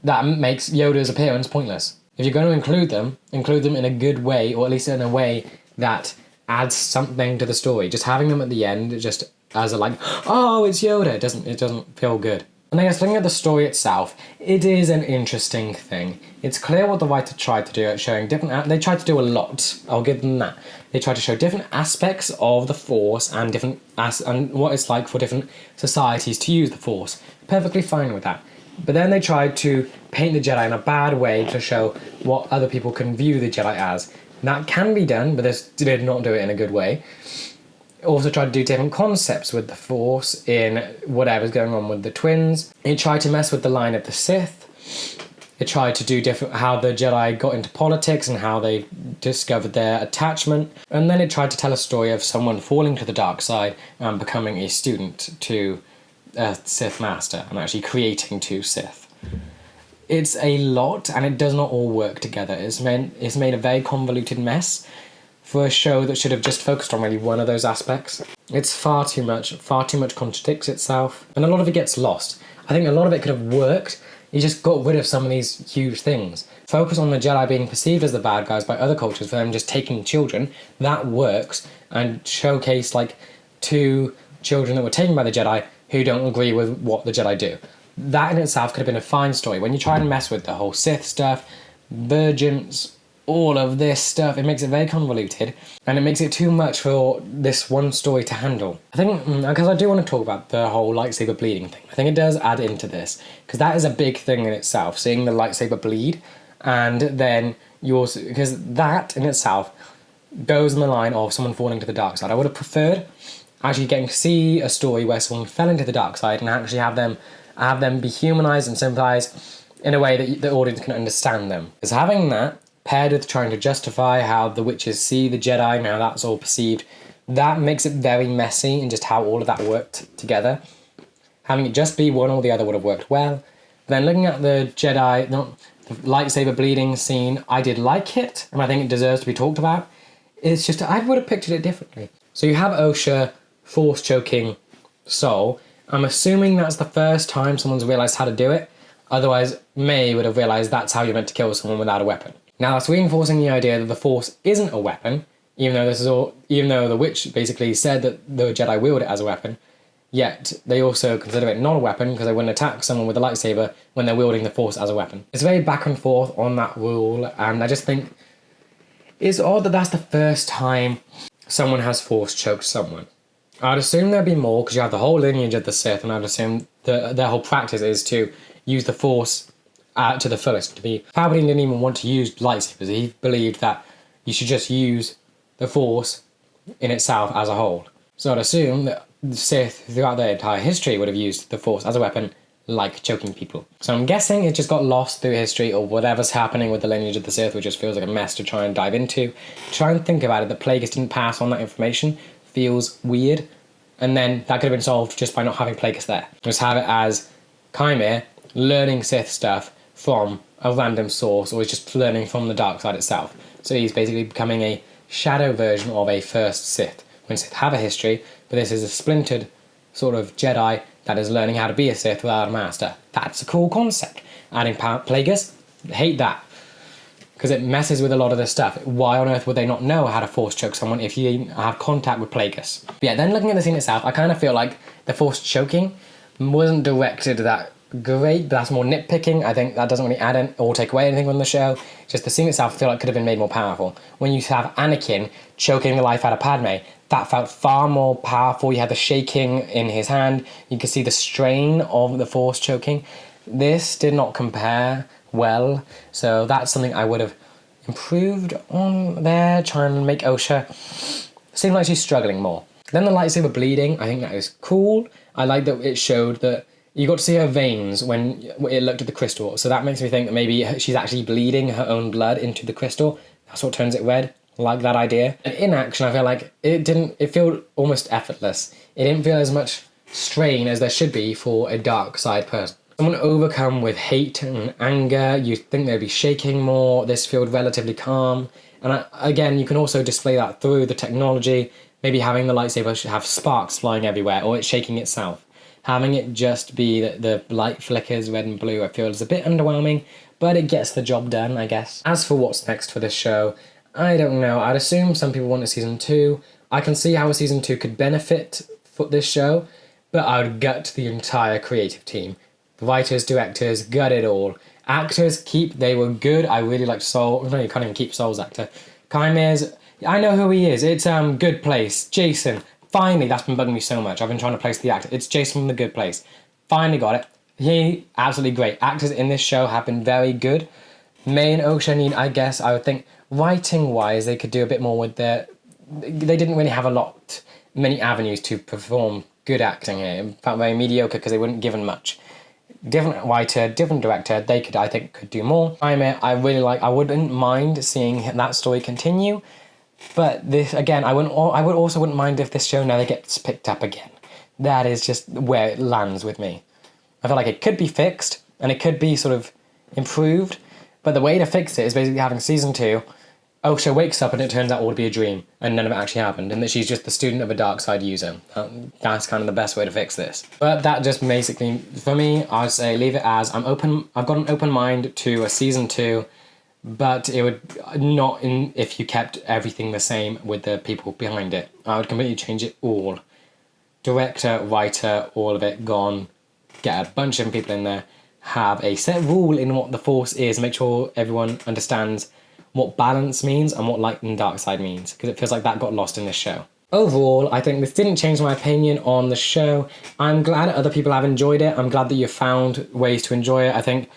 that makes Yoda's appearance pointless. If you're going to include them in a good way, or at least in a way that adds something to the story. Just having them at the end, just as a like, oh, it's Yoda, it doesn't feel good. And I guess looking at the story itself, it is an interesting thing. It's clear what the writer tried to do at showing different... They tried to do a lot, I'll give them that. They tried to show different aspects of the Force and and what it's like for different societies to use the Force. Perfectly fine with that. But then they tried to paint the Jedi in a bad way to show what other people can view the Jedi as. That can be done, but they did not do it in a good way. Also tried to do different concepts with the Force in whatever's going on with the twins. It tried to mess with the line of the Sith. It tried to do how the Jedi got into politics and how they discovered their attachment. And then it tried to tell a story of someone falling to the dark side and becoming a student to a Sith Master and actually creating two Sith. It's a lot, and it does not all work together. It's made a very convoluted mess for a show that should have just focused on really one of those aspects. It's far too much contradicts itself, and a lot of it gets lost. I think a lot of it could have worked. You just got rid of some of these huge things. Focus on the Jedi being perceived as the bad guys by other cultures for them just taking children. That works, and showcase like 2 children that were taken by the Jedi who don't agree with what the Jedi do. That in itself could have been a fine story. When you try and mess with the whole Sith stuff, Virgins, all of this stuff, it makes it very convoluted, and it makes it too much for this one story to handle. I think, because I do want to talk about the whole lightsaber bleeding thing, I think it does add into this, because that is a big thing in itself, seeing the lightsaber bleed, and then you also, because that in itself goes in the line of someone falling to the dark side. I would have preferred actually getting to see a story where someone fell into the dark side and actually have them be humanized and sympathize in a way that the audience can understand them. Because having that paired with trying to justify how the witches see the Jedi and how that's all perceived, that makes it very messy in just how all of that worked together. Having it just be one or the other would have worked well. But then looking at the Jedi, the lightsaber bleeding scene, I did like it, and I think it deserves to be talked about. It's just, I would have pictured it differently. So you have Osha force choking Sol. I'm assuming that's the first time someone's realised how to do it. Otherwise, May would have realised that's how you're meant to kill someone without a weapon. Now that's reinforcing the idea that the Force isn't a weapon, even though the witch basically said that the Jedi wield it as a weapon, yet they also consider it not a weapon because they wouldn't attack someone with a lightsaber when they're wielding the Force as a weapon. It's very back and forth on that rule, and I just think it's odd that that's the first time someone has Force choked someone. I'd assume there'd be more because you have the whole lineage of the Sith, and I'd assume their whole practice is to use the Force to the fullest. Palpatine didn't even want to use lightsabers. He believed that you should just use the Force in itself as a whole. So I'd assume that the Sith throughout their entire history would have used the Force as a weapon, like choking people. So I'm guessing it just got lost through history or whatever's happening with the lineage of the Sith, which just feels like a mess to try and dive into. Try and think about it, that Plagueis didn't pass on that information feels weird, and then that could have been solved just by not having Plagueis there. Just have it as Chimera learning Sith stuff from a random source, or just learning from the dark side itself. So he's basically becoming a shadow version of a first Sith. When Sith have a history, but this is a splintered sort of Jedi that is learning how to be a Sith without a master. That's a cool concept. Adding Plagueis, hate that, because it messes with a lot of this stuff. Why on earth would they not know how to force choke someone if you have contact with Plagueis? But yeah, then looking at the scene itself, I kind of feel like the force choking wasn't directed that great, but that's more nitpicking. I think that doesn't really add in or take away anything from the show. Just the scene itself I feel like could have been made more powerful. When you have Anakin choking the life out of Padme, that felt far more powerful. You had the shaking in his hand. You could see the strain of the force choking. This did not compare well, so that's something I would have improved on there, trying to make Osha seem like she's struggling more. Then the lightsaber bleeding, I think that is cool. I like that it showed that you got to see her veins when it looked at the crystal, so that makes me think that maybe she's actually bleeding her own blood into the crystal. That's what turns it red. I like that idea. And in action, I feel like it felt almost effortless. It didn't feel as much strain as there should be for a dark side person. Someone overcome with hate and anger, you'd think they'd be shaking more. This felt relatively calm. And again, you can also display that through the technology. Maybe having the lightsaber should have sparks flying everywhere, or it's shaking itself. Having it just be that the light flickers red and blue, I feel is a bit underwhelming, but it gets the job done, I guess. As for what's next for this show, I don't know. I'd assume some people want a season 2. I can see how a season 2 could benefit for this show, but I would gut the entire creative team. Writers, directors, got it all. Actors, they were good. I really liked Soul. No, you can't even keep Soul's actor. Chimeras, I know who he is. It's Good Place. Jason. Finally, that's been bugging me so much. I've been trying to place the actor. It's Jason from The Good Place. Finally got it. He, absolutely great. Actors in this show have been very good. May and Osha need, I guess, I would think, writing-wise, they could do a bit more with their... They didn't really have many avenues to perform good acting here. It felt very mediocre because they weren't given much. Different writer, different director, they could, I think, could do more. I really like, I wouldn't mind seeing that story continue, but this, again, I would also wouldn't mind if this show never gets picked up again. That is just where it lands with me. I feel like it could be fixed, and it could be sort of improved, but the way to fix it is basically having season 2, Osha wakes up and it turns out all to be a dream, and none of it actually happened, and that she's just the student of a dark side user. That's kind of the best way to fix this. But that just basically, for me, I'd say leave it as, I've got an open mind to a season 2, but it would not if you kept everything the same with the people behind it. I would completely change it all. Director, writer, all of it gone. Get a bunch of people in there. Have a set rule in what the Force is. Make sure everyone understands what balance means and what light and dark side means, because it feels like that got lost in this show. Overall, I think this didn't change my opinion on the show. I'm glad other people have enjoyed it. I'm glad that you found ways to enjoy it. I think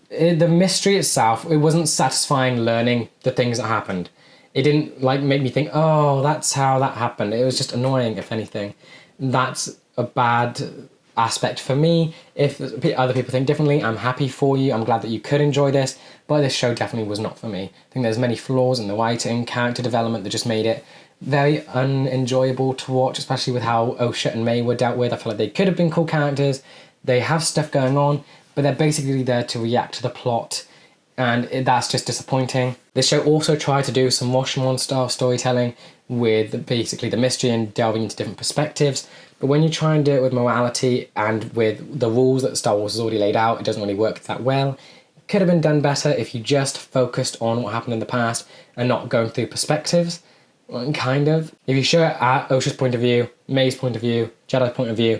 the mystery itself, it wasn't satisfying learning the things that happened. It didn't make me think, oh, that's how that happened. It was just annoying, if anything. That's a bad aspect for me. If other people think differently, I'm happy for you. I'm glad that you could enjoy this, but this show definitely was not for me. I think there's many flaws in the writing, character development that just made it very unenjoyable to watch, especially with how Osha and May were dealt with. I feel like they could have been cool characters. They have stuff going on, but they're basically there to react to the plot, and that's just disappointing. This show also tried to do some Rashomon style storytelling with basically the mystery and delving into different perspectives, but when you try and do it with morality and with the rules that Star Wars has already laid out, it doesn't really work that well. It could have been done better if you just focused on what happened in the past and not going through perspectives, kind of. If you show it at Osha's point of view, May's point of view, Jedi's point of view,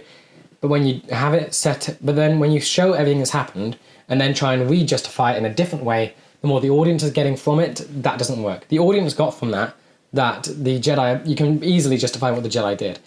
but when you have it set, but then when you show everything that's happened and then try and re-justify it in a different way, the more the audience is getting from it, that doesn't work. The audience got from that the Jedi, you can easily justify what the Jedi did.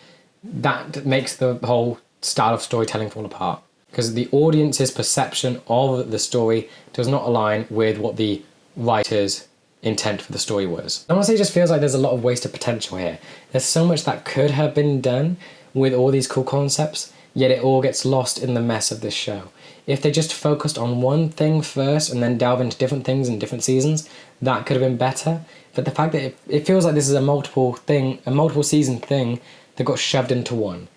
That makes the whole style of storytelling fall apart, because the audience's perception of the story does not align with what the writer's intent for the story was. Honestly, it just feels like there's a lot of wasted potential here. There's so much that could have been done with all these cool concepts, yet it all gets lost in the mess of this show. If they just focused on one thing first and then delve into different things in different seasons, that could have been better. But the fact that it feels like this is a multiple season thing that got shoved into one,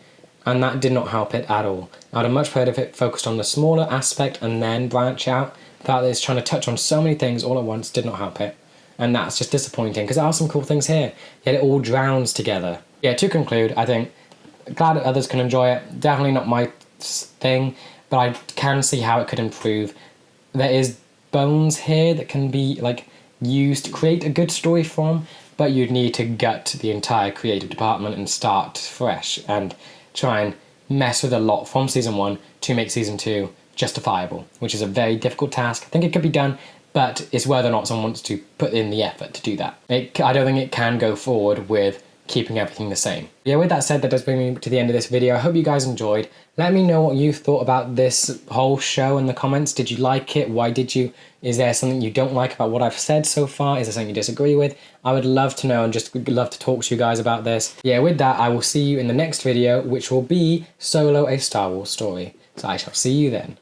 and that did not help it at all. I would have much preferred if it focused on the smaller aspect and then branch out. The fact that it's trying to touch on so many things all at once did not help it, and that's just disappointing, because there are some cool things here, yet it all drowns together. Yeah, to conclude, I think, glad that others can enjoy it. Definitely not my thing, but I can see how it could improve. There is bones here that can be used to create a good story from, but you'd need to gut the entire creative department and start fresh and try and mess with a lot from season 1 to make season 2 justifiable, which is a very difficult task. I think it could be done, but it's whether or not someone wants to put in the effort to do that. I don't think it can go forward with keeping everything the same. Yeah, with that said, that does bring me to the end of this video. I hope you guys enjoyed. Let me know what you thought about this whole show in the comments. Did you like it? Why did you? Is there something you don't like about what I've said so far? Is there something you disagree with? I would love to know and just love to talk to you guys about this. Yeah, with that, I will see you in the next video, which will be Solo: A Star Wars Story. So I shall see you then.